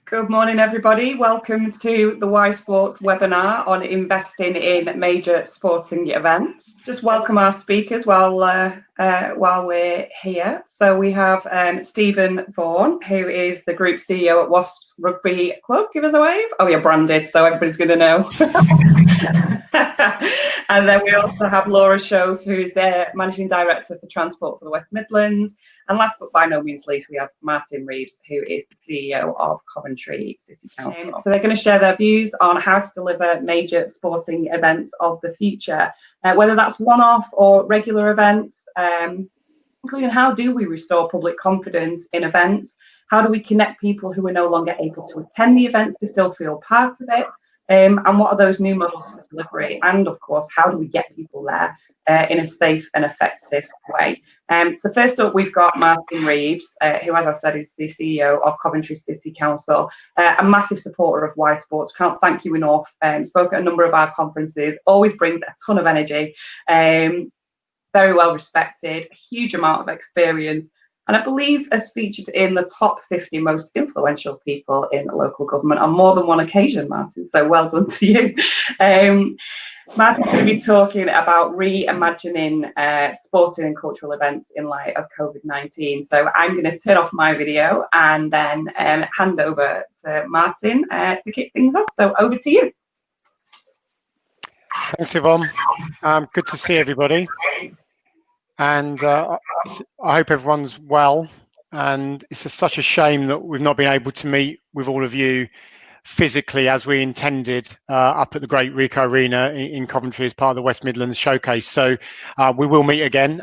Good morning, everybody. Welcome to the Y Sports webinar on investing in major sporting events. Just welcome our speakers while we're here. So we have Stephen Vaughan, who is the Group CEO at Wasps Rugby Club. Give us a wave. Oh, you're branded, so everybody's going to know. And then we also have Shoaf, who's the Managing Director for Transport for the West Midlands. And last but by no means least, we have Martin Reeves, who is the CEO of Coventry City Council. So they're going to share their views on how to deliver major sporting events of the future, whether that's one-off or regular events, including how do we restore public confidence in events? How do we connect people who are no longer able to attend the events to still feel part of it? And what are those new models for delivery? And of course, how do we get people there in a safe and effective way? So first up, we've got Martin Reeves, who, as I said, is the CEO of Coventry City Council, a massive supporter of Y Sports. Can't thank you enough. Spoke at a number of our conferences, always brings a ton of energy. Very well respected, a huge amount of experience, and I believe has featured in the top 50 most influential people in local government on more than one occasion, Martin. So well done to you. Martin's going to be talking about reimagining sporting and cultural events in light of COVID-19. So I'm going to turn off my video and then hand over to Martin to kick things off. So over to you. Thanks, Yvonne. Good to see everybody. And I hope everyone's well. And it's such a shame that we've not been able to meet with all of you physically as we intended up at the Great Rico Arena in Coventry as part of the West Midlands showcase. So we will meet again.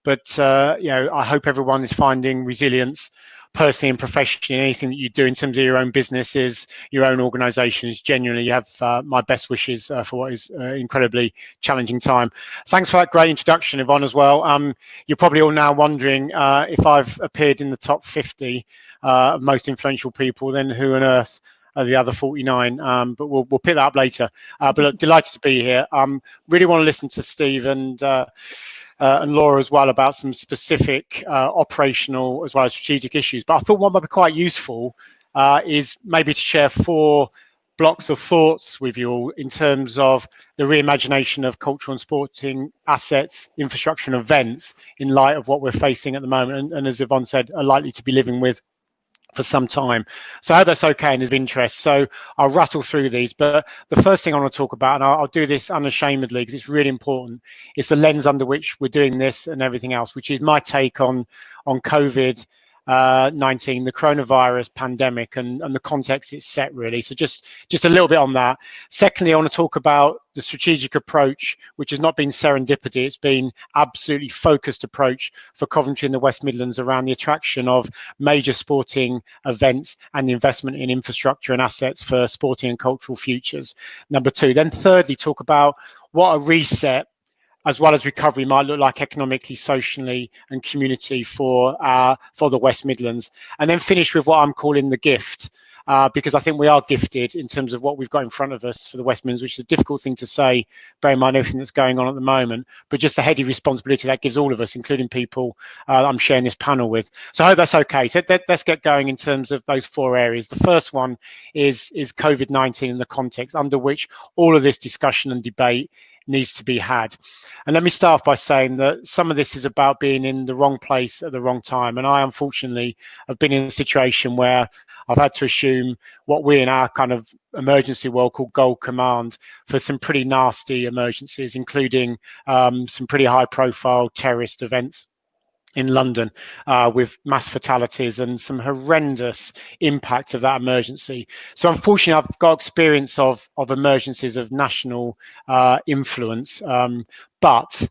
But I hope everyone is finding resilience personally and professionally. Anything that you do in terms of your own businesses, your own organisations, genuinely you have my best wishes for what is an incredibly challenging time. Thanks for that great introduction, Yvonne, as well. You're probably all now wondering if I've appeared in the top 50 most influential people, then who on earth are the other 49? But we'll pick that up later. But look, delighted to be here. Really want to listen to Steve and Laura as well about some specific operational as well as strategic issues. But I thought what might be quite useful is maybe to share 4 blocks of thoughts with you all in terms of the reimagination of cultural and sporting assets, infrastructure and events in light of what we're facing at the moment. And as Yvonne said, are likely to be living with for some time. So I hope that's okay and is of interest. So I'll rattle through these, but the first thing I want to talk about, and I'll do this unashamedly because it's really important, is the lens under which we're doing this and everything else, which is my take on COVID-19, the coronavirus pandemic and the context it's set, really. So just a little bit on that. Secondly, I want to talk about the strategic approach, which has not been serendipity. It's been absolutely focused approach for Coventry in the West Midlands around the attraction of major sporting events and the investment in infrastructure and assets for sporting and cultural futures. Number 2. Then thirdly, talk about what a reset as well as recovery might look like economically, socially, and community for the West Midlands. And then finish with what I'm calling the gift, because I think we are gifted in terms of what we've got in front of us for the West Midlands, which is a difficult thing to say, bear in mind everything that's going on at the moment, but just the heady responsibility that gives all of us, including people I'm sharing this panel with. So I hope that's okay. So let's get going in terms of those 4 areas. The first one is COVID-19 and the context under which all of this discussion and debate needs to be had. And let me start by saying that some of this is about being in the wrong place at the wrong time. And I, unfortunately, have been in a situation where I've had to assume what we in our kind of emergency world call gold command for some pretty nasty emergencies, including some pretty high profile terrorist events in London with mass fatalities and some horrendous impact of that emergency. So unfortunately, I've got experience of emergencies of national influence, but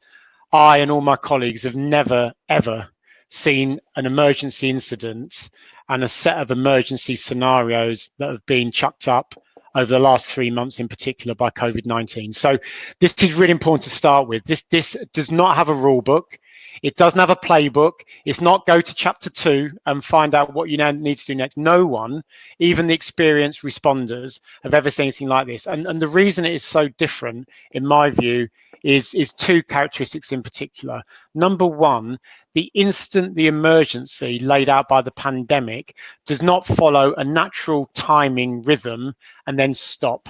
I and all my colleagues have never, ever seen an emergency incident and a set of emergency scenarios that have been chucked up over the last 3 months in particular by COVID-19. So this is really important to start with. This does not have a rule book. It doesn't have a playbook. It's not go to chapter 2 and find out what you now need to do next. No one, even the experienced responders, have ever seen anything like this. And the reason it is so different, in my view, is two characteristics in particular. Number one, the emergency laid out by the pandemic does not follow a natural timing rhythm and then stop.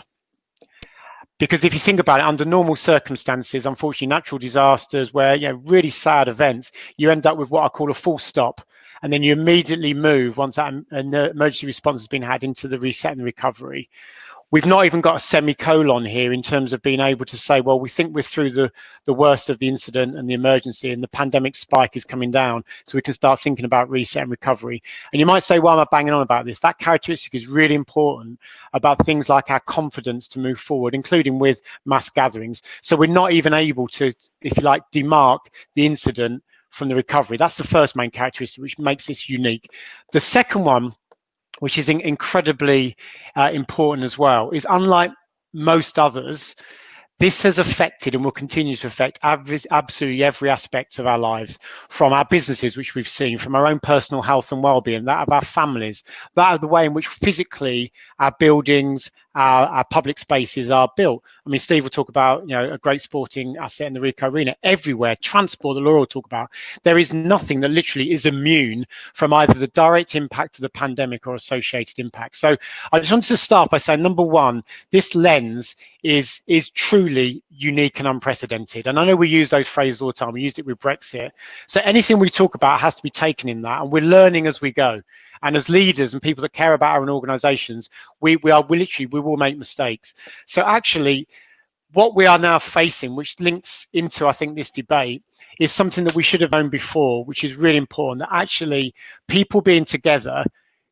Because if you think about it, under normal circumstances, unfortunately, natural disasters where, really sad events, you end up with what I call a full stop. And then you immediately move, once that emergency response has been had, into the reset and the recovery. We've not even got a semicolon here in terms of being able to say, well, we think we're through the worst of the incident and the emergency, and the pandemic spike is coming down, so we can start thinking about reset and recovery. And you might say, why am I banging on about this? That characteristic is really important about things like our confidence to move forward, including with mass gatherings. So we're not even able to, if you like, demark the incident from the recovery. That's the first main characteristic, which makes this unique. The second one, which is incredibly important as well, is unlike most others, this has affected and will continue to affect absolutely every aspect of our lives, from our businesses, which we've seen, from our own personal health and well-being, that of our families, that of the way in which physically our buildings, our public spaces are built. I mean, Steve will talk about, a great sporting asset in the Ricoh Arena. Everywhere, transport, that Laura will talk about, there is nothing that literally is immune from either the direct impact of the pandemic or associated impacts. So I just wanted to start by saying, number one, this lens is truly unique and unprecedented. And I know we use those phrases all the time. We used it with Brexit. So anything we talk about has to be taken in that, and we're learning as we go. And as leaders and people that care about our own organizations, we will make mistakes. So actually, what we are now facing, which links into, I think, this debate, is something that we should have known before, which is really important, that actually people being together,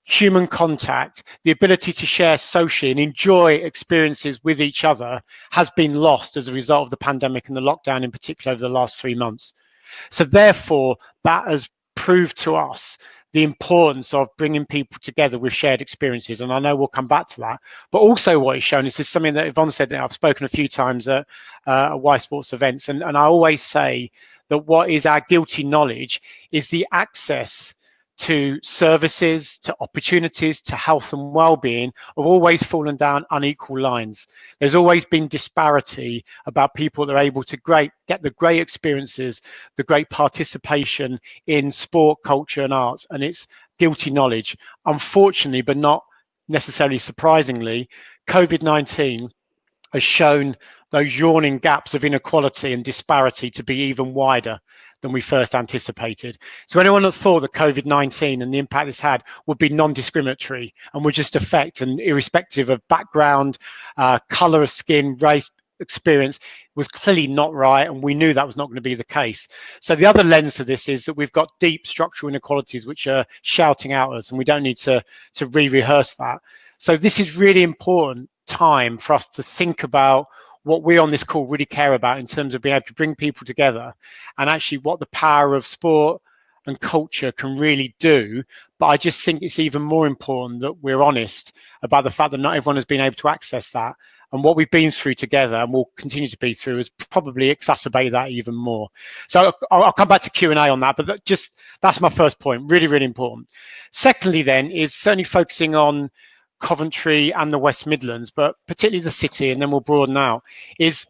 human contact, the ability to share socially and enjoy experiences with each other has been lost as a result of the pandemic and the lockdown in particular over the last 3 months. So therefore, that has proved to us the importance of bringing people together with shared experiences. And I know we'll come back to that. But also what it's shown is something that Yvonne said, that I've spoken a few times at Y Sports events. And I always say that what is our guilty knowledge is the access to services, to opportunities, to health and well-being have always fallen down unequal lines. There's always been disparity about people that are able to get the great experiences, the great participation in sport, culture and arts, and it's guilty knowledge. Unfortunately, but not necessarily surprisingly, COVID-19 has shown those yawning gaps of inequality and disparity to be even wider than we first anticipated. So anyone that thought that COVID-19 and the impact it's had would be non-discriminatory and would just affect, and irrespective of background, color of skin, race, experience, was clearly not right, and we knew that was not going to be the case. So the other lens to this is that we've got deep structural inequalities which are shouting at us, and we don't need to re-rehearse that. So this is really important time for us to think about what we on this call really care about in terms of being able to bring people together, and actually what the power of sport and culture can really do. But I just think it's even more important that we're honest about the fact that not everyone has been able to access that. And what we've been through together and will continue to be through has probably exacerbated that even more. So I'll come back to Q&A on that, but that's my first point, really, really important. Secondly then is certainly focusing on Coventry and the West Midlands, but particularly the city, and then we'll broaden out, is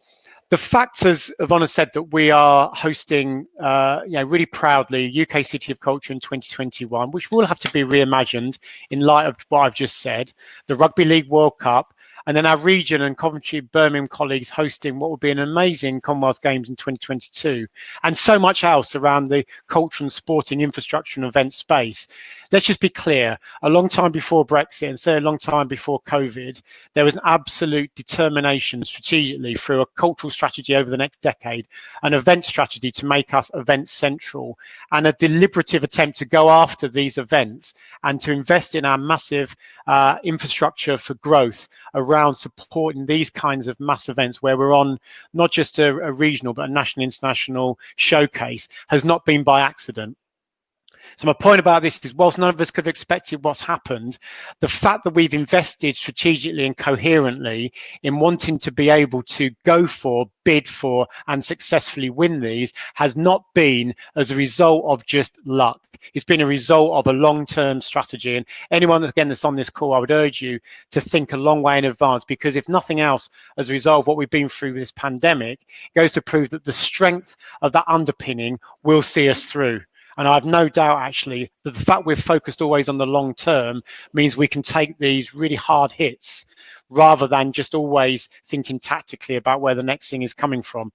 the fact, as Yvonne said, that we are hosting, really proudly, UK City of Culture in 2021, which will have to be reimagined in light of what I've just said, the Rugby League World Cup, and then our region and Coventry, Birmingham colleagues hosting what will be an amazing Commonwealth Games in 2022, and so much else around the cultural and sporting infrastructure and event space. Let's just be clear, a long time before Brexit, and say a long time before COVID, there was an absolute determination strategically through a cultural strategy over the next decade, an event strategy to make us event central, and a deliberative attempt to go after these events and to invest in our massive infrastructure for growth around supporting these kinds of mass events where we're on not just a regional but a national international showcase, has not been by accident. So my point about this is, whilst none of us could have expected what's happened, the fact that we've invested strategically and coherently in wanting to be able to go for, bid for, and successfully win these has not been as a result of just luck. It's been a result of a long-term strategy. And anyone, again, that's on this call, I would urge you to think a long way in advance, because if nothing else, as a result of what we've been through with this pandemic, it goes to prove that the strength of that underpinning will see us through. And I have no doubt, actually, that the fact we're focused always on the long term means we can take these really hard hits rather than just always thinking tactically about where the next thing is coming from.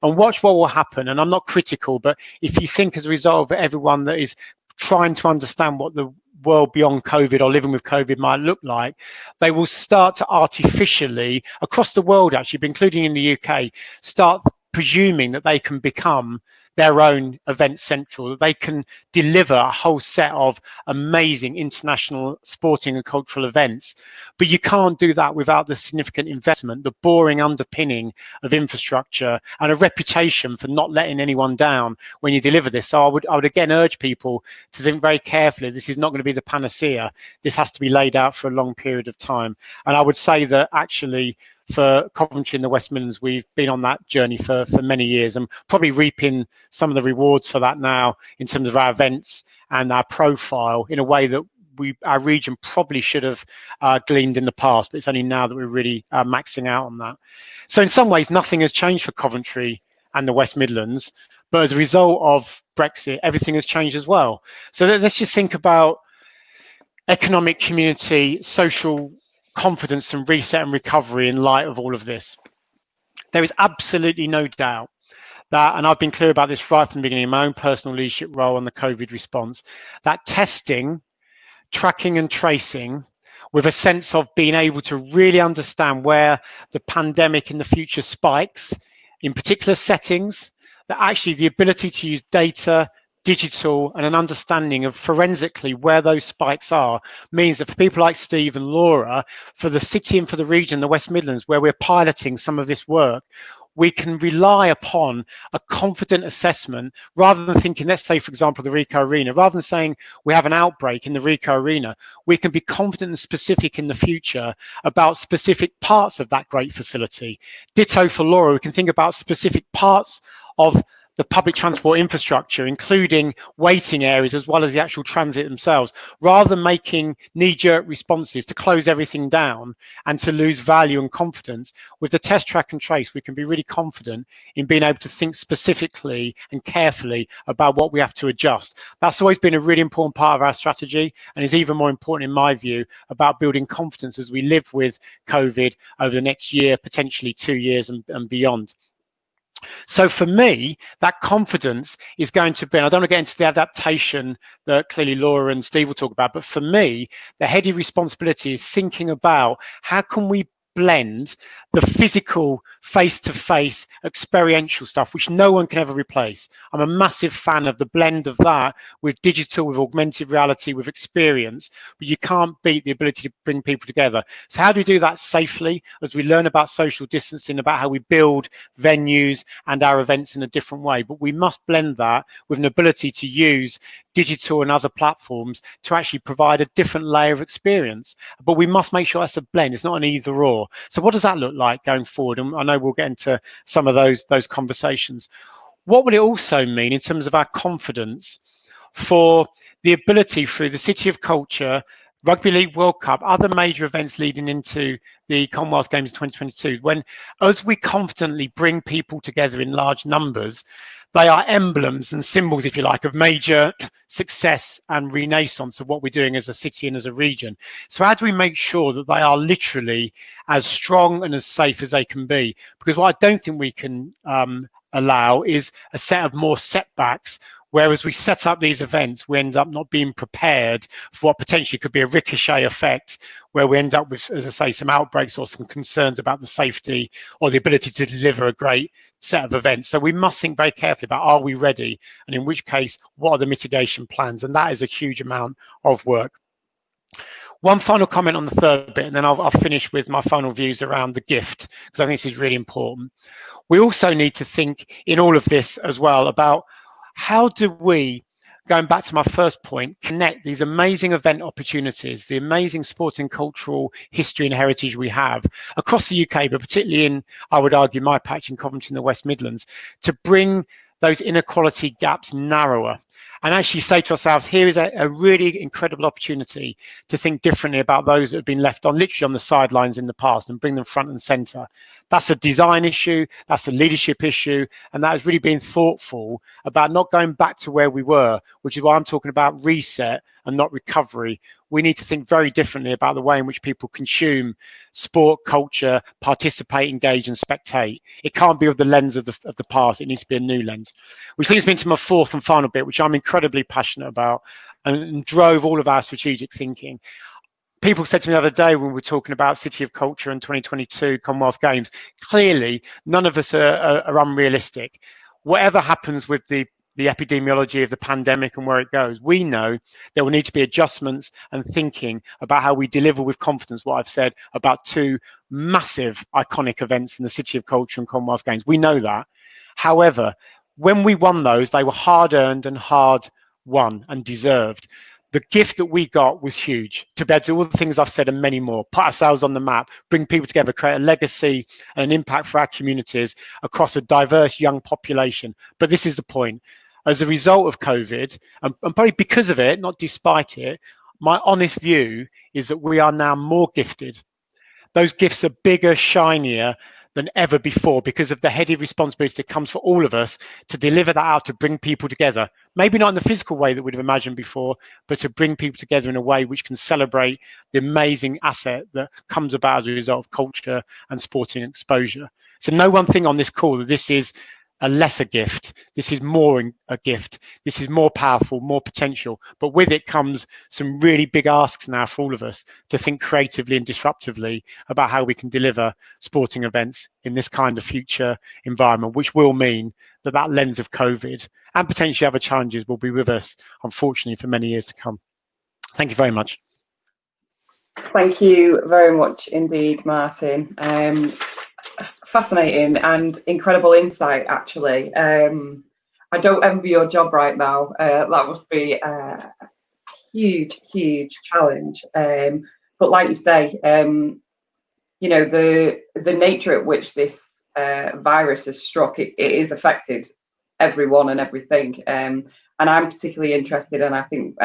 And watch what will happen. And I'm not critical, but if you think as a result of everyone that is trying to understand what the world beyond COVID or living with COVID might look like, they will start to artificially, across the world actually, but including in the UK, start presuming that they can become their own event central, that they can deliver a whole set of amazing international sporting and cultural events. But you can't do that without the significant investment, the boring underpinning of infrastructure, and a reputation for not letting anyone down when you deliver this. So I would again urge people to think very carefully. This is not going to be the panacea. This has to be laid out for a long period of time. And I would say that actually, for Coventry in the West Midlands, we've been on that journey for many years, and probably reaping some of the rewards for that now in terms of our events and our profile in a way that our region probably should have gleaned in the past, but it's only now that we're really maxing out on that. So in some ways, nothing has changed for Coventry and the West Midlands, but as a result of Brexit, everything has changed as well. So let's just think about economic, community, social confidence and reset and recovery in light of all of this. There is absolutely no doubt that, and I've been clear about this right from the beginning, in my own personal leadership role on the COVID response, that testing, tracking and tracing with a sense of being able to really understand where the pandemic in the future spikes in particular settings, that actually the ability to use data, digital, and an understanding of forensically where those spikes are means that for people like Steve and Laura, for the city and for the region, the West Midlands, where we're piloting some of this work, we can rely upon a confident assessment rather than thinking, let's say, for example, the Rico Arena, rather than saying we have an outbreak in the Rico Arena, we can be confident and specific in the future about specific parts of that great facility. Ditto for Laura, we can think about specific parts of the public transport infrastructure, including waiting areas as well as the actual transit themselves, rather than making knee-jerk responses to close everything down and to lose value and confidence. With the test, track and trace, we can be really confident in being able to think specifically and carefully about what we have to adjust. That's always been a really important part of our strategy, and is even more important in my view about building confidence as we live with COVID over the next year, potentially 2 years and beyond. So for me, that confidence is going to be, and I don't want to get into the adaptation that clearly Laura and Steve will talk about, but for me, the heady responsibility is thinking about how can we blend the physical, face-to-face, experiential stuff, which no one can ever replace. I'm a massive fan of the blend of that with digital, with augmented reality, with experience, but you can't beat the ability to bring people together. So how do we do that safely as we learn about social distancing, about how we build venues and our events in a different way? But we must blend that with an ability to use digital and other platforms to actually provide a different layer of experience. But we must make sure that's a blend. It's not an either or. So what does that look like going forward? And I know we'll get into some of those conversations. What will it also mean in terms of our confidence for the ability through the City of Culture, Rugby League World Cup, other major events leading into the Commonwealth Games 2022, when as we confidently bring people together in large numbers, they are emblems and symbols, if you like, of major success and renaissance of what we're doing as a city and as a region. So how do we make sure that they are literally as strong and as safe as they can be? Because what I don't think we can allow is a set of more setbacks, whereas we set up these events, we end up not being prepared for what potentially could be a ricochet effect, where we end up with, as I say, some outbreaks or some concerns about the safety or the ability to deliver a great set of events. So we must think very carefully about, are we ready? And in which case, what are the mitigation plans? And that is a huge amount of work. One final comment on the third bit, and then I'll finish with my final views around the gift, because I think this is really important. We also need to think in all of this as well about how do we going back to my first point, connect these amazing event opportunities, the amazing sporting cultural history and heritage we have across the UK, but particularly in, I would argue, my patch in Coventry in the West Midlands, to bring those inequality gaps narrower. And actually say to ourselves, here is a really incredible opportunity to think differently about those that have been left on literally on the sidelines in the past and bring them front and centre. That's a design issue, that's a leadership issue, and that is really being thoughtful about not going back to where we were, which is why I'm talking about reset and not recovery. We need to think very differently about the way in which people consume sport, culture, participate, engage, and spectate. It can't be with the lens of the past. It needs to be a new lens. Which leads me to my fourth and final bit, which I'm incredibly passionate about and drove all of our strategic thinking. People said to me the other day when we were talking about City of Culture and 2022 Commonwealth Games, clearly none of us are unrealistic. Whatever happens with the epidemiology of the pandemic and where it goes, we know there will need to be adjustments and thinking about how we deliver with confidence what I've said about two massive iconic events in the City of Culture and Commonwealth Games. We know that. However, when we won those, they were hard earned and hard won and deserved. The gift that we got was huge, to be able to do all the things I've said and many more, put ourselves on the map, bring people together, create a legacy and an impact for our communities across a diverse young population. But this is the point. As a result of COVID, and probably because of it, not despite it, my honest view is that we are now more gifted. Those gifts are bigger, shinier than ever before because of the heady responsibility that comes for all of us to deliver that out, to bring people together. Maybe not in the physical way that we'd have imagined before, but to bring people together in a way which can celebrate the amazing asset that comes about as a result of culture and sporting exposure. So no one thing on this call that this is a lesser gift. This is more a gift. This is more powerful, more potential. But with it comes some really big asks now for all of us to think creatively and disruptively about how we can deliver sporting events in this kind of future environment, which will mean that that lens of COVID and potentially other challenges will be with us, unfortunately, for many years to come. Thank you very much. Thank you very much indeed, Martin. Fascinating and incredible insight, actually. I don't envy your job right now. That must be a huge, huge challenge. But like you say, you know, the nature at which this virus has struck, it is affected everyone and everything. And I'm particularly interested, and I think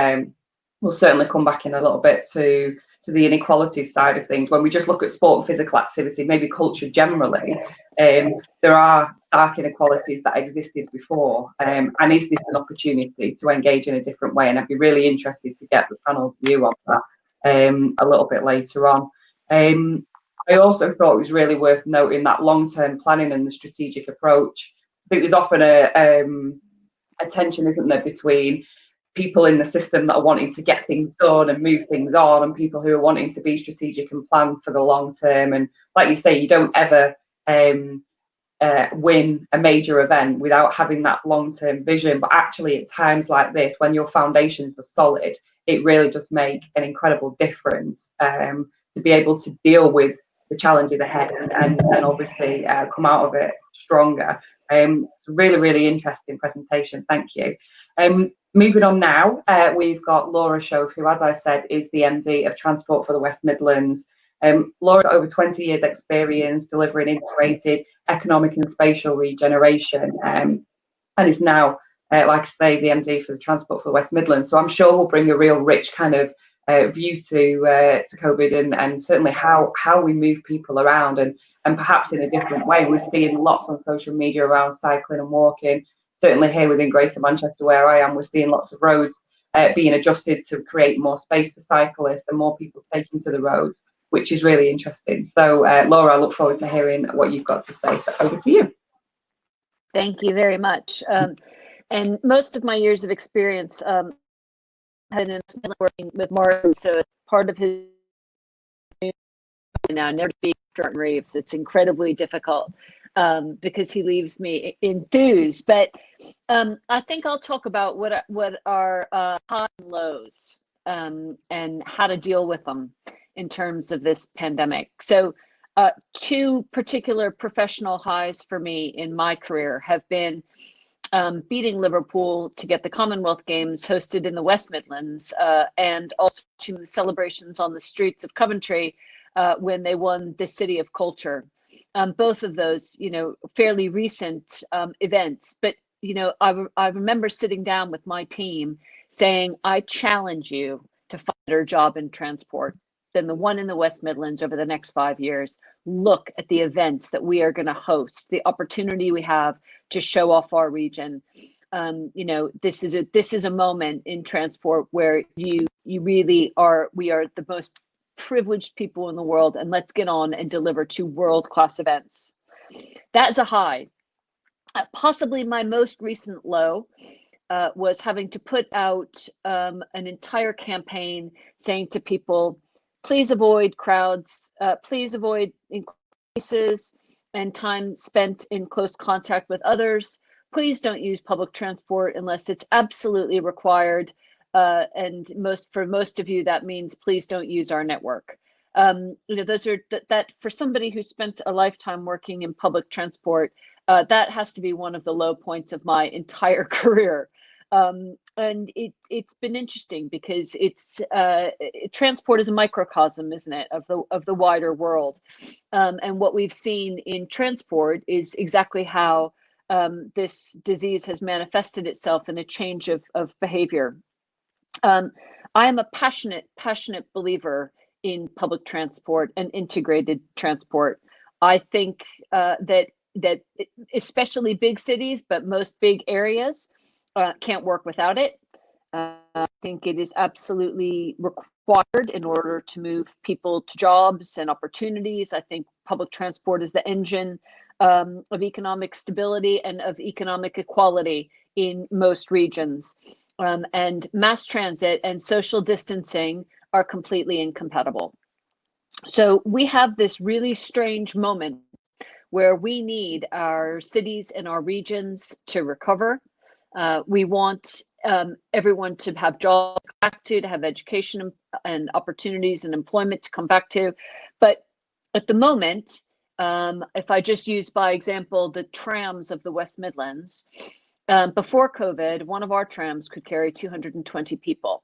we'll certainly come back in a little bit to the inequalities side of things. When we just look at sport and physical activity, maybe culture generally, there are stark inequalities that existed before. And is this an opportunity to engage in a different way? And I'd be really interested to get the panel's view on that a little bit later on. I also thought it was really worth noting that long-term planning and the strategic approach. I think there's often a tension, isn't there, between people in the system that are wanting to get things done and move things on, and people who are wanting to be strategic and plan for the long term. And like you say, you don't ever win a major event without having that long-term vision. But actually, at times like this, when your foundations are solid, it really does make an incredible difference to be able to deal with the challenges ahead and obviously come out of it stronger. It's a really, really interesting presentation. Thank you. Moving on now, we've got Laura Shoaf, who, as I said, is the MD of Transport for the West Midlands. Laura's got over 20 years experience delivering integrated economic and spatial regeneration, and is now, like I say, the MD for the Transport for the West Midlands. So I'm sure we'll bring a real rich kind of view to COVID and certainly how we move people around and perhaps in a different way. We're seeing lots on social media around cycling and walking. Certainly here within Greater Manchester, where I am, we're seeing lots of roads being adjusted to create more space for cyclists and more people taking to the roads, which is really interesting. So, Laura, I look forward to hearing what you've got to say. So over to you. Thank you very much. And most of my years of experience had been working with Martin, so part of his now never speak to Reeves. It's incredibly difficult because he leaves me enthused. But I think I'll talk about what are highs and lows and how to deal with them in terms of this pandemic. So two particular professional highs for me in my career have been beating Liverpool to get the Commonwealth Games hosted in the West Midlands, and also watching the celebrations on the streets of Coventry when they won the City of Culture. Both of those, fairly recent events. But, I remember sitting down with my team saying, I challenge you to find a better job in transport than the one in the West Midlands over the next 5 years. Look at the events that we are going to host, the opportunity we have to show off our region. This is a moment in transport where you really are. We are the most privileged people in the world, and let's get on and deliver 2 world-class events. That's a high. Possibly my most recent low was having to put out an entire campaign saying to people, please avoid crowds, please avoid places and time spent in close contact with others. Please don't use public transport unless it's absolutely required. And for most of you, that means please don't use our network. Those are that for somebody who spent a lifetime working in public transport, that has to be one of the low points of my entire career. And it's been interesting because transport is a microcosm, isn't it, of the wider world. And what we've seen in transport is exactly how this disease has manifested itself in a change of behavior. I am a passionate believer in public transport and integrated transport. I think that especially big cities, but most big areas can't work without it. I think it is absolutely required in order to move people to jobs and opportunities. I think public transport is the engine of economic stability and of economic equality in most regions. And mass transit and social distancing are completely incompatible. So we have this really strange moment where we need our cities and our regions to recover. We want everyone to have jobs to come back to have education and opportunities and employment to come back to. But at the moment, if I just use by example the trams of the West Midlands, before COVID, one of our trams could carry 220 people.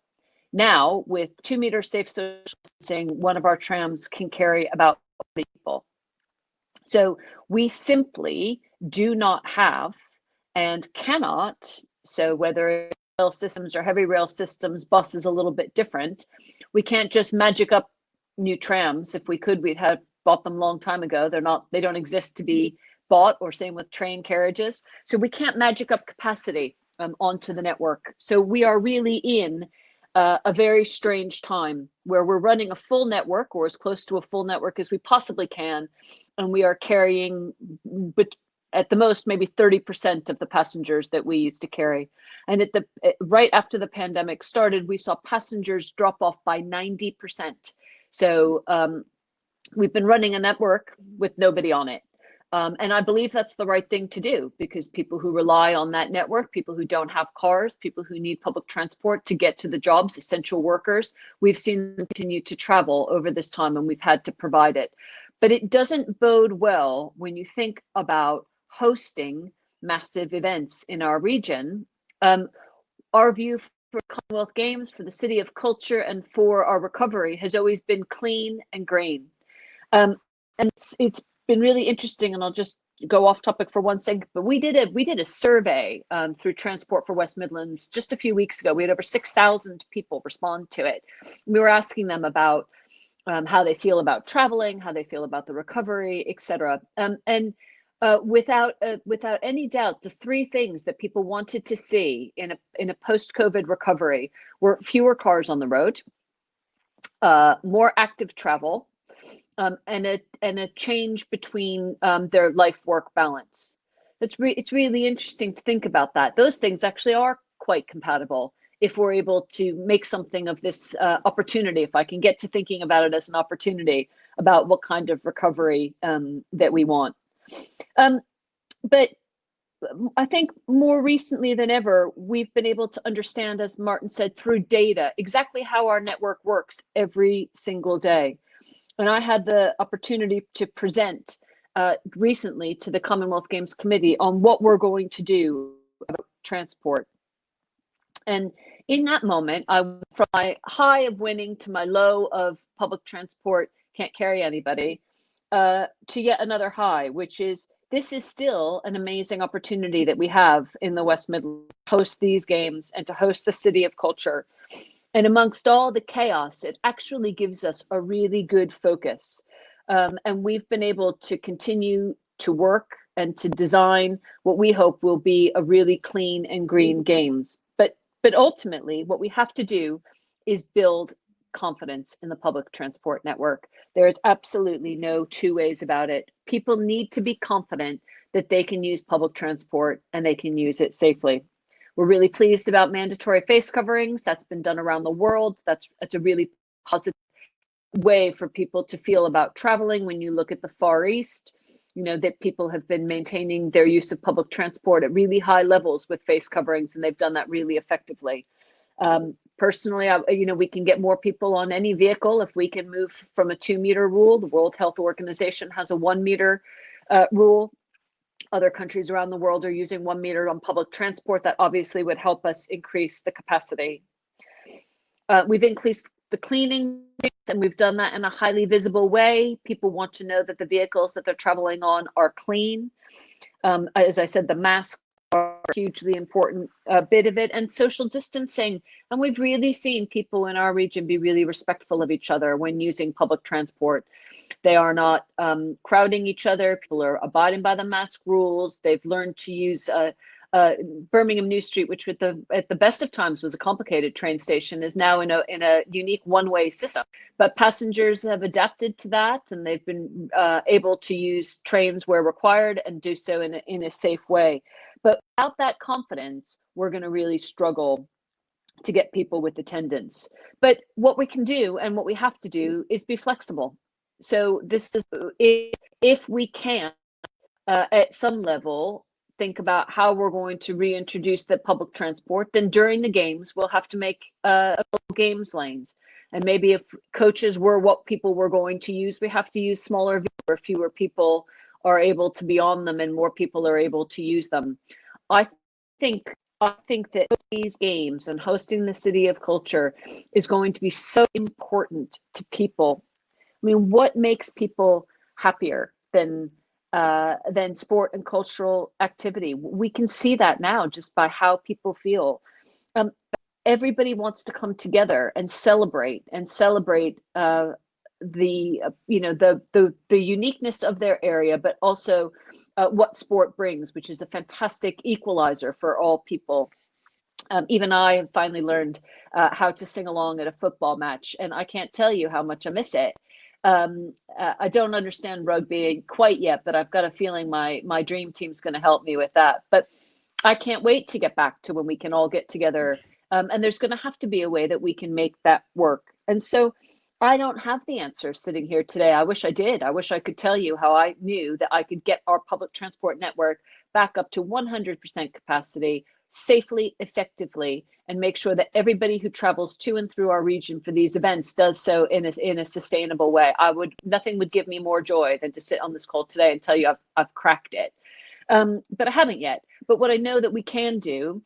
Now, with 2 meter safe social distancing, one of our trams can carry about 40 people. So we simply do not have and cannot, so whether rail systems or heavy rail systems, bus is a little bit different. We can't just magic up new trams. If we could, we'd have bought them a long time ago. They don't exist to be bought, or same with train carriages. So we can't magic up capacity onto the network. So we are really in a very strange time where we're running a full network, or as close to a full network as we possibly can, and we are carrying, but at the most, maybe 30% of the passengers that we used to carry. And right after the pandemic started, we saw passengers drop off by 90%. So we've been running a network with nobody on it. And I believe that's the right thing to do, because people who rely on that network, people who don't have cars, people who need public transport to get to the jobs, essential workers, we've seen them continue to travel over this time, and we've had to provide it. But it doesn't bode well when you think about hosting massive events in our region. Our view for Commonwealth Games, for the City of Culture, and for our recovery has always been clean and green. And it's been really interesting, and I'll just go off topic for 1 second, but we did a survey through Transport for West Midlands just a few weeks ago. We had over 6,000 people respond to it. We were asking them about how they feel about traveling, how they feel about the recovery, etc. And without any doubt, the 3 things that people wanted to see in a post-COVID recovery were fewer cars on the road, more active travel, and a change between their life-work balance. It's really interesting to think about that. Those things actually are quite compatible if we're able to make something of this opportunity, if I can get to thinking about it as an opportunity about what kind of recovery that we want. But I think more recently than ever, we've been able to understand, as Martin said, through data, exactly how our network works every single day. And I had the opportunity to present recently to the Commonwealth Games Committee on what we're going to do transport. And in that moment, I went from my high of winning to my low of public transport can't carry anybody, to yet another high, which is this is still an amazing opportunity that we have in the West Midlands to host these games and to host the City of Culture. And amongst all the chaos, it actually gives us a really good focus. And we've been able to continue to work and to design what we hope will be a really clean and green games. But ultimately, what we have to do is build confidence in the public transport network. There is absolutely no two ways about it. People need to be confident that they can use public transport and they can use it safely. We're really pleased about mandatory face coverings. That's been done around the world. That's a really positive way for people to feel about traveling. When you look at the Far East, you know that people have been maintaining their use of public transport at really high levels with face coverings, and they've done that really effectively. Personally, we can get more people on any vehicle if we can move from a 2-meter rule. The World Health Organization has a 1-meter rule. Other countries around the world are using 1 meter on public transport. That obviously would help us increase the capacity. We've increased the cleaning, and we've done that in a highly visible way. People want to know that the vehicles that they're traveling on are clean. As I said, the masks are a hugely important bit of it, and social distancing. And we've really seen people in our region be really respectful of each other when using public transport. They are not crowding each other. People are abiding by the mask rules. They've learned to use Birmingham New Street, which at the best of times was a complicated train station, is now in a unique one-way system. But passengers have adapted to that, and they've been able to use trains where required and do so in a safe way. But without that confidence, we're going to really struggle to get people with attendance. But what we can do and what we have to do is be flexible. So this is if we can, at some level, think about how we're going to reintroduce the public transport, then during the games, we'll have to make games lanes. And maybe if coaches were what people were going to use, we have to use smaller vehicles where fewer people are able to be on them and more people are able to use them. I think that these games and hosting the City of Culture is going to be so important to people. I mean, what makes people happier than sport and cultural activity? We can see that now just by how people feel. Everybody wants to come together and celebrate the uniqueness of their area, but also what sport brings, which is a fantastic equalizer for all people. Even I have finally learned how to sing along at a football match, and I can't tell you how much I miss it. I don't understand rugby quite yet, but I've got a feeling my dream team's going to help me with that. But I can't wait to get back to when we can all get together. And there's going to have to be a way that we can make that work. And so I don't have the answer sitting here today. I wish I did. I wish I could tell you how I knew that I could get our public transport network back up to 100% capacity safely, effectively, and make sure that everybody who travels to and through our region for these events does so in a sustainable way. Nothing would give me more joy than to sit on this call today and tell you I've cracked it. But I haven't yet. But what I know that we can do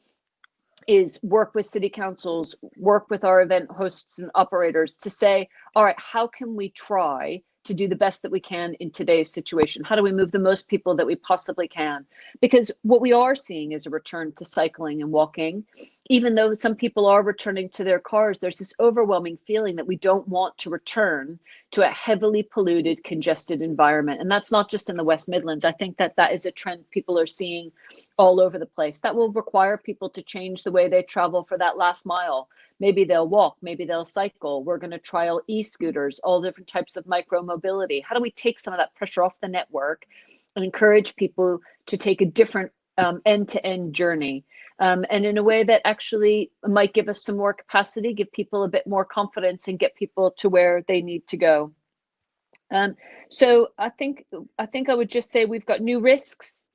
is work with city councils, work with our event hosts and operators to say, all right, how can we try to do the best that we can in today's situation? How do we move the most people that we possibly can? Because what we are seeing is a return to cycling and walking. Even though some people are returning to their cars, there's this overwhelming feeling that we don't want to return to a heavily polluted, congested environment. And that's not just in the West Midlands. I think that is a trend people are seeing all over the place. That will require people to change the way they travel for that last mile. Maybe they'll walk, maybe they'll cycle. We're going to trial e-scooters, all different types of micro mobility. How do we take some of that pressure off the network and encourage people to take a different end-to-end journey, and in a way that actually might give us some more capacity, give people a bit more confidence, and get people to where they need to go. So I think I would just say we've got new risks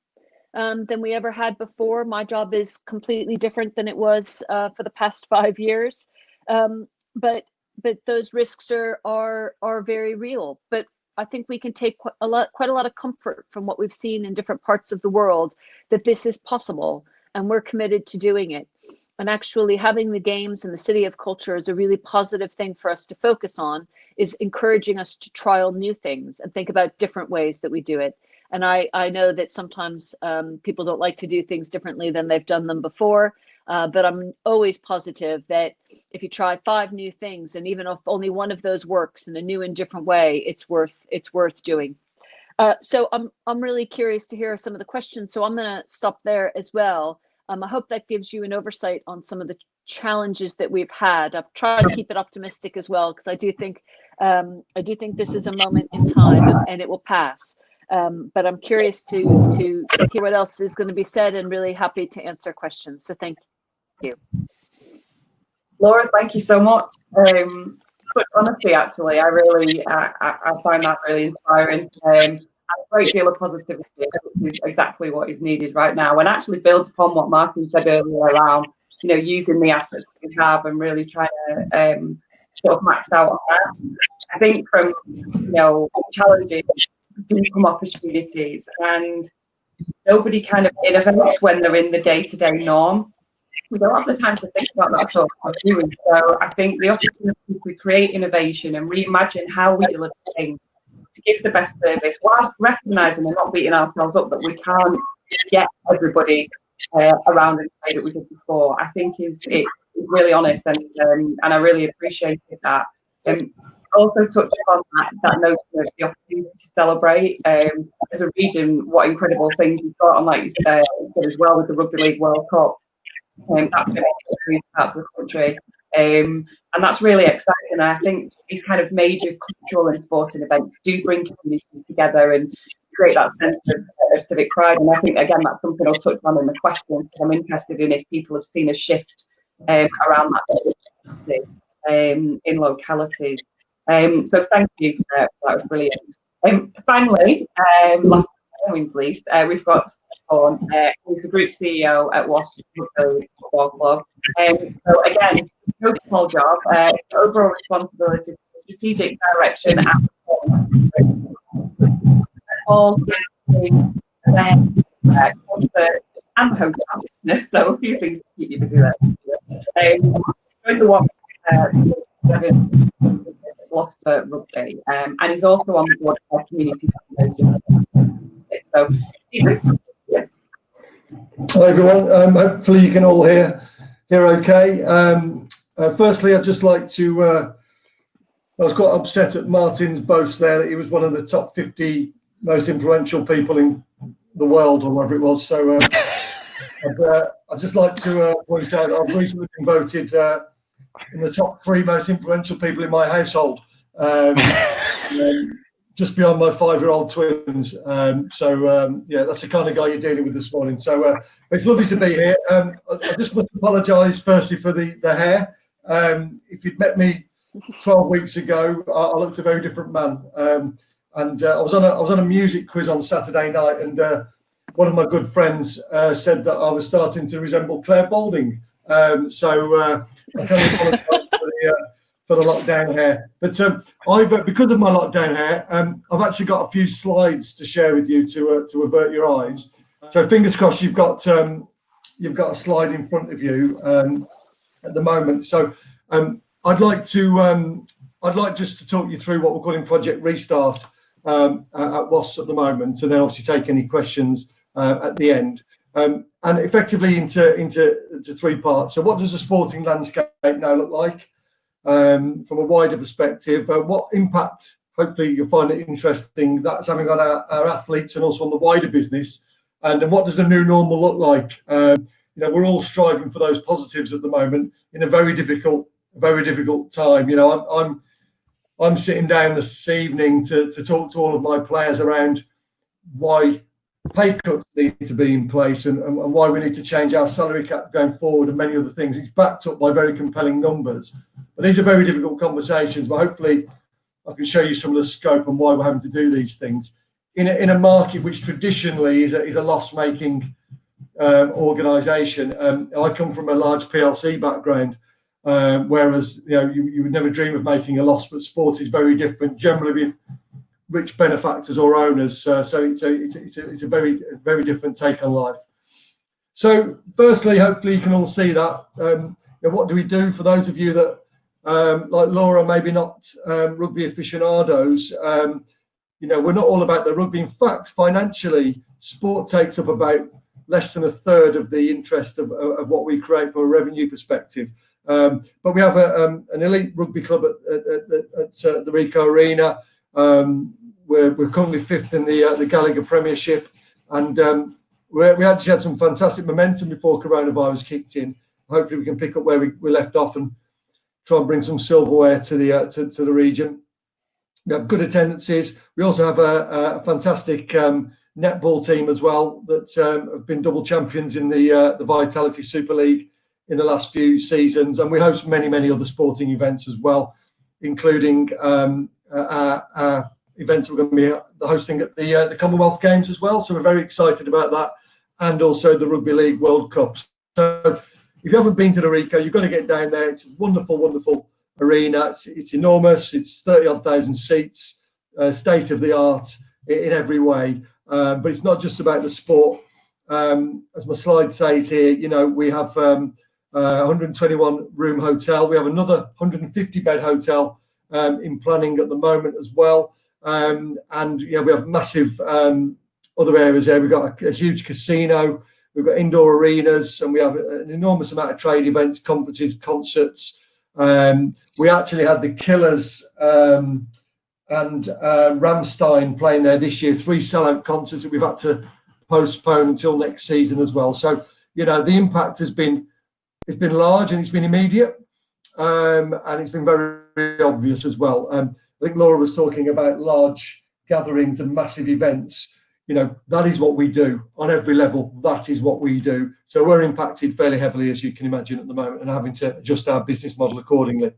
than we ever had before. My job is completely different than it was for the past 5 years, but those risks are very real. But I think we can take quite a lot of comfort from what we've seen in different parts of the world, that this is possible. and we're committed to doing it. And actually having the games in the City of Culture is a really positive thing for us to focus on, is encouraging us to trial new things and think about different ways that we do it. And I know that sometimes people don't like to do things differently than they've done them before, but I'm always positive that if you try 5 new things, and even if only one of those works in a new and different way, it's worth doing. So I'm really curious to hear some of the questions. So I'm going to stop there as well. I hope that gives you an oversight on some of the challenges that we've had. I've tried to keep it optimistic as well, because I do think this is a moment in time, and it will pass. But I'm curious to hear what else is going to be said, and really happy to answer questions. So thank you. Laura, thank you so much. But honestly, actually, I find that really inspiring. A great deal of positivity, which is exactly what is needed right now, and actually builds upon what Martin said earlier around, using the assets that we have and really trying to sort of max out on that. I think from challenges do come opportunities, and nobody kind of innovates when they're in the day-to-day norm. We don't have the time to think about that sort of doing. So I think the opportunity to create innovation and reimagine how we deliver things to give the best service, whilst recognising and not beating ourselves up that we can't get everybody around in the way that we did before, I think is really honest, and I really appreciated that. Also touch upon that notion of the opportunity to celebrate as a region, what incredible things we've got on, like you said as well, with the Rugby League World Cup. That's been in parts of the country, and that's really exciting. And I think these kind of major cultural and sporting events do bring communities together and create that sense of civic pride. And I think, again, that's something I'll touch on in the question. I'm interested in if people have seen a shift around that in localities. So thank you, that was brilliant. Finally, last but not least, we've got Vaughan, who's the Group CEO at Wasps Football Club. So again, no small job, overall responsibility for strategic direction and all concert and hotel business, so a few things to keep you busy there. Joined the Wasps lost for rugby, and he's also on the board of Community Foundation. So, yeah. Hello everyone. Hopefully you can all hear okay. Firstly, I'd just like to. I was quite upset at Martin's boast there that he was one of the top 50 most influential people in the world, or whatever it was. So, I'd just like to point out I've recently been voted in the top 3 most influential people in my household, just beyond my 5-year-old twins. Yeah, that's the kind of guy you're dealing with this morning. So it's lovely to be here. I just must apologise firstly for the hair. If you'd met me 12 weeks ago, I looked a very different man. And I was on a music quiz on Saturday night, and one of my good friends said that I was starting to resemble Claire Balding. I can apologise for the lockdown hair, but I've because of my lockdown hair, I've actually got a few slides to share with you to avert your eyes. So fingers crossed, you've got a slide in front of you at the moment. So I'd like just to talk you through what we're calling Project Restart at Wasps at the moment, and then obviously take any questions at the end. And effectively into 3 parts. So what does the sporting landscape now look like from a wider perspective? What impact, hopefully you'll find it interesting, that's having on our athletes and also on the wider business? And what does the new normal look like? We're all striving for those positives at the moment in a very difficult time. I'm sitting down this evening to talk to all of my players around why pay cuts need to be in place and why we need to change our salary cap going forward, and many other things. It's backed up by very compelling numbers. But these are very difficult conversations, but hopefully I can show you some of the scope and why we're having to do these things in a market which traditionally is a loss-making organisation. I come from a large PLC background, whereas you would never dream of making a loss, but sport is very different, generally with rich benefactors or owners. So it's a very, very different take on life. So firstly, hopefully you can all see that. What do we do for those of you that, like Laura, maybe not rugby aficionados? We're not all about the rugby. In fact, financially, sport takes up about less than a third of the interest of what we create from a revenue perspective. But we have an elite rugby club at the Ricoh Arena. We're currently fifth in the Gallagher Premiership, and we actually had some fantastic momentum before coronavirus kicked in. Hopefully, we can pick up where we left off and try and bring some silverware to the region. We have good attendances. We also have a fantastic netball team as well that have been double champions in the Vitality Super League in the last few seasons, and we host many other sporting events as well, including events we're going to be hosting at the Commonwealth Games as well. So we're very excited about that, and also the Rugby League World Cup. So if you haven't been to the Ricoh, you've got to get down there. It's a wonderful arena. It's enormous. It's 30-odd thousand seats, state of the art in every way. But it's not just about the sport. As my slide says here, we have 121 room hotel. We have another 150 bed hotel in planning at the moment as well. And we have massive other areas there. We've got a huge casino. We've got indoor arenas, and we have an enormous amount of trade events, conferences, concerts. We actually had the Killers and Rammstein playing there this year, 3 sellout concerts that we've had to postpone until next season as well. So, the impact has been large, and it's been immediate, and it's been very, very obvious as well. I think Laura was talking about large gatherings and massive events. That is what we do on every level. That is what we do. So we're impacted fairly heavily, as you can imagine, at the moment, and having to adjust our business model accordingly.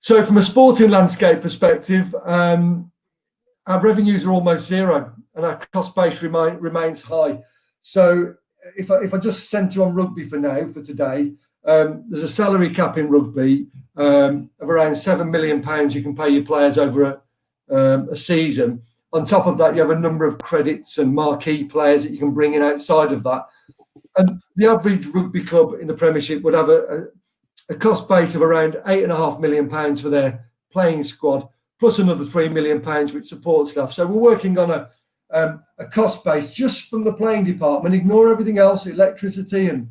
So from a sporting landscape perspective, our revenues are almost zero, and our cost base remains high. So if I just centre on rugby for today, there's a salary cap in rugby of around £7 million you can pay your players over a season. On top of that, you have a number of credits and marquee players that you can bring in outside of that. And the average rugby club in the Premiership would have a cost base of around £8.5 million for their playing squad, plus another £3 million with support staff. So we're working on a cost base just from the playing department. Ignore everything else, electricity and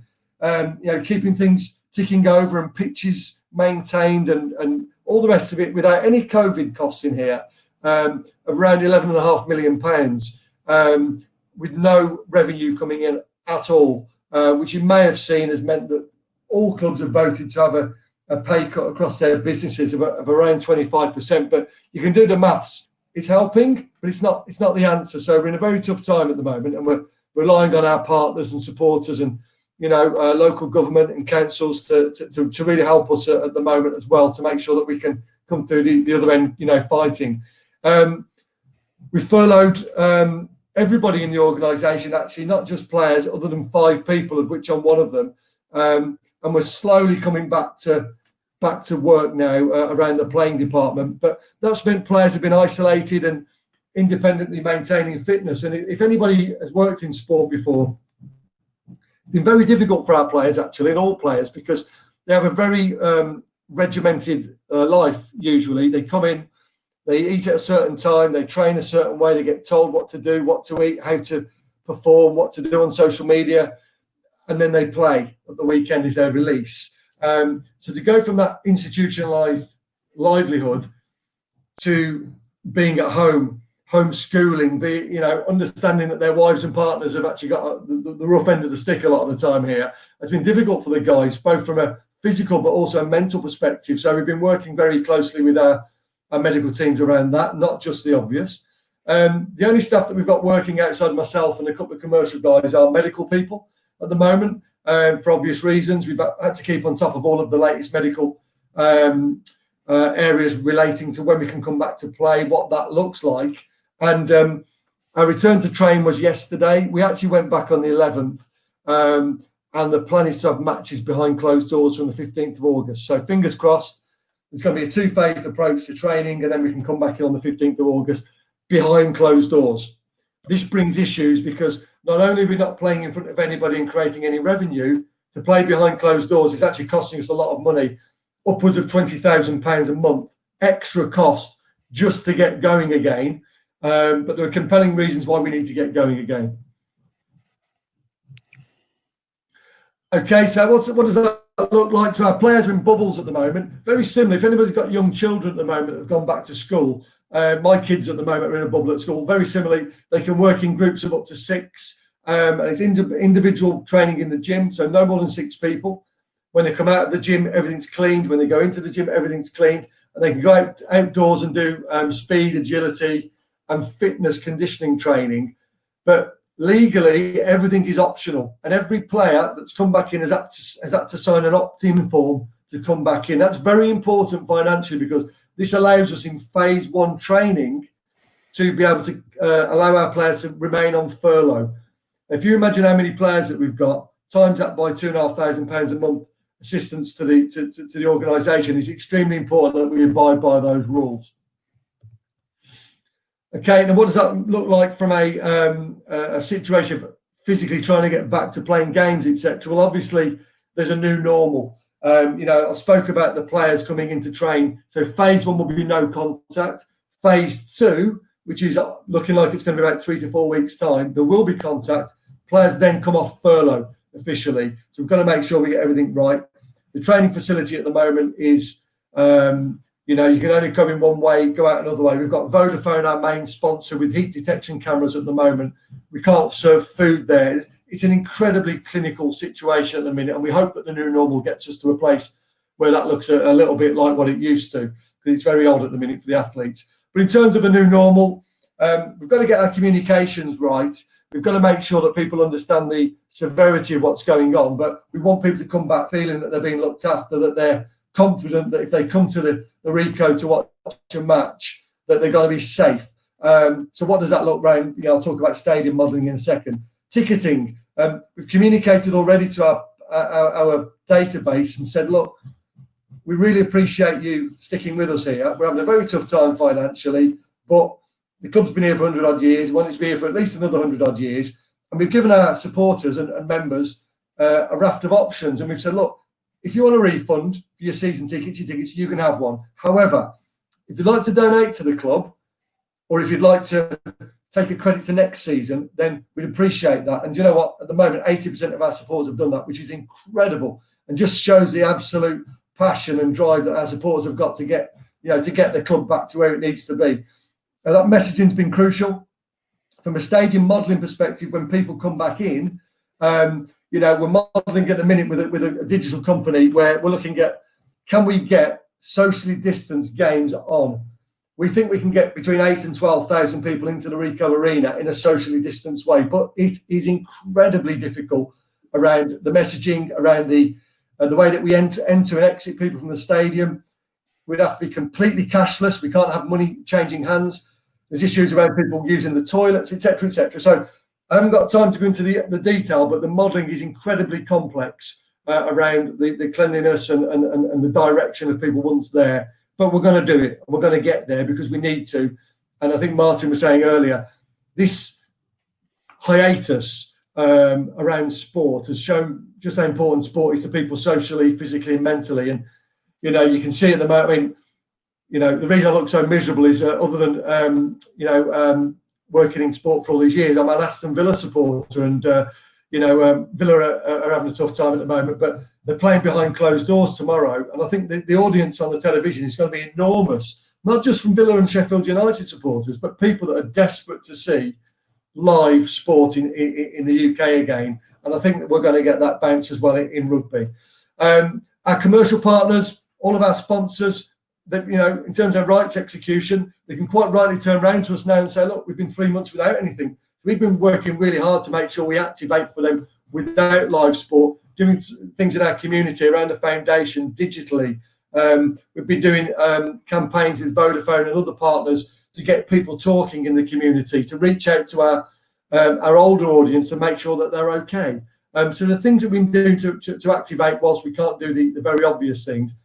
keeping things ticking over and pitches maintained and all the rest of it without any COVID costs in here. Of around £11.5 million, with no revenue coming in at all, which you may have seen has meant that all clubs have voted to have a pay cut across their businesses of around 25%. But you can do the maths. It's helping, but it's not the answer. So we're in a very tough time at the moment, and we're relying on our partners and supporters and local government and councils to really help us at the moment as well, to make sure that we can come through the other end, fighting. We furloughed everybody in the organisation, actually, not just players, other than 5 people, of which I'm one of them. And we're slowly coming back to work now around the playing department. But that's meant players have been isolated and independently maintaining fitness. And if anybody has worked in sport before, it's been very difficult for our players, actually, and all players, because they have a very regimented life. Usually, they come in. They eat at a certain time, they train a certain way, they get told what to do, what to eat, how to perform, what to do on social media, and then they play. At the weekend is their release. So to go from that institutionalized livelihood to being at home, homeschooling, understanding that their wives and partners have actually got the rough end of the stick a lot of the time here, has been difficult for the guys, both from a physical but also a mental perspective. So we've been working very closely with our medical teams around that, not just the obvious. The only staff that we've got working outside myself and a couple of commercial guys are medical people at the moment, for obvious reasons. We've had to keep on top of all of the latest medical areas relating to when we can come back to play, what that looks like. And our return to train was yesterday. We actually went back on the 11th, and the plan is to have matches behind closed doors from the 15th of August. So fingers crossed. It's going to be a 2-phased approach to training, and then we can come back in on the 15th of August behind closed doors. This brings issues because not only are we not playing in front of anybody and creating any revenue, to play behind closed doors is actually costing us a lot of money, upwards of £20,000 a month extra cost just to get going again. But there are compelling reasons why we need to get going again. Okay, so what does that look like to our players in bubbles at the moment? Very similar. If anybody's got young children at the moment that have gone back to school, my kids at the moment are in a bubble at school. Very similarly, they can work in groups of up to 6, and it's individual training in the gym, so no more than 6 people. When they come out of the gym, everything's cleaned. When they go into the gym, everything's cleaned, and they can go outdoors and do speed, agility, and fitness conditioning training. But legally, everything is optional, and every player that's come back in has had to sign an opt-in form to come back in. That's very important financially, because this allows us in phase 1 training to be able to allow our players to remain on furlough. If you imagine how many players that we've got, times that by £2,500 a month assistance to the organisation, is extremely important that we abide by those rules. Okay, now what does that look like from a situation of physically trying to get back to playing games, etc.? Well, obviously, there's a new normal. I spoke about the players coming in to train. So phase 1 will be no contact. Phase 2, which is looking like it's going to be about 3 to 4 weeks' time, there will be contact. Players then come off furlough officially. So we've got to make sure we get everything right. The training facility at the moment is you can only come in one way, go out another way. We've got Vodafone, our main sponsor, with heat detection cameras at the moment. We can't serve food there. It's an incredibly clinical situation at the minute, and we hope that the new normal gets us to a place where that looks a little bit like what it used to, because it's very odd at the minute for the athletes. But in terms of a new normal, we've got to get our communications right. We've got to make sure that people understand the severity of what's going on, but we want people to come back feeling that they're being looked after, that they're confident that if they come to the Rico to watch a match, that they're going to be safe. So what does that look like? I'll talk about stadium modelling in a second. Ticketing. We've communicated already to our database and said, look, we really appreciate you sticking with us here. We're having a very tough time financially, but the club's been here for 100 odd years. We want it to be here for at least another 100 odd years. And we've given our supporters and members a raft of options. And we've said, look, if you want a refund for your season tickets, you can have one. However, if you'd like to donate to the club, or if you'd like to take a credit to next season, then we'd appreciate that. And you know what? At the moment, 80% of our supporters have done that, which is incredible, and just shows the absolute passion and drive that our supporters have got to get the club back to where it needs to be. Now, that messaging's been crucial. From a stadium modelling perspective, when people come back in, we're modelling at the minute with a digital company where we're looking at, can we get socially distanced games on? We think we can get between 8,000 and 12,000 people into the Rico Arena in a socially distanced way, but it is incredibly difficult around the messaging, around the way that we enter and exit people from the stadium. We'd have to be completely cashless. We can't have money changing hands. There's issues around people using the toilets, etc., etc. So I haven't got time to go into the detail, but the modelling is incredibly complex around the cleanliness and the direction of people once there. But we're going to do it. We're going to get there because we need to. And I think Martin was saying earlier, this hiatus around sport has shown just how important sport is to people socially, physically, and mentally. And you can see at the moment. The reason I look so miserable is other than working in sport for all these years, I'm an Aston Villa supporter, and Villa are having a tough time at the moment, but they're playing behind closed doors tomorrow, and I think the audience on the television is going to be enormous, not just from Villa and Sheffield United supporters, but people that are desperate to see live sport in the UK again, and I think that we're going to get that bounce as well in rugby. Our commercial partners, all of our sponsors, that in terms of rights execution, they can quite rightly turn around to us now and say, look, we've been 3 months without anything. So we've been working really hard to make sure we activate for them without live sport, doing things in our community around the foundation digitally. We've been doing campaigns with Vodafone and other partners to get people talking in the community, to reach out to our older audience to make sure that they're okay. So the things that we've been doing to activate whilst we can't do the very obvious things.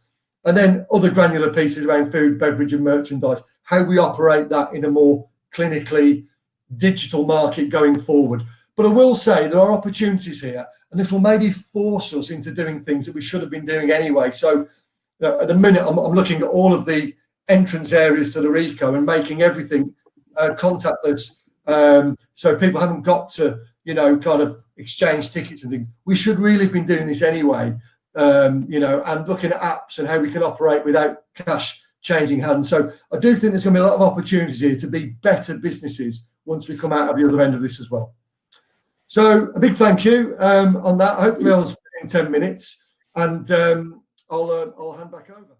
And then other granular pieces around food, beverage and merchandise, how we operate that in a more clinically digital market going forward. But I will say there are opportunities here, and this will maybe force us into doing things that we should have been doing anyway. So at the minute, I'm looking at all of the entrance areas to the Rico and making everything contactless, so people haven't got to, you know, kind of exchange tickets and things. We should really have been doing this anyway, you know, and looking at apps and how we can operate without cash changing hands. So I do think there's going to be a lot of opportunities here to be better businesses once we come out of the other end of this as well. So a big thank you on that. Hopefully I was in 10 minutes, and I'll hand back over.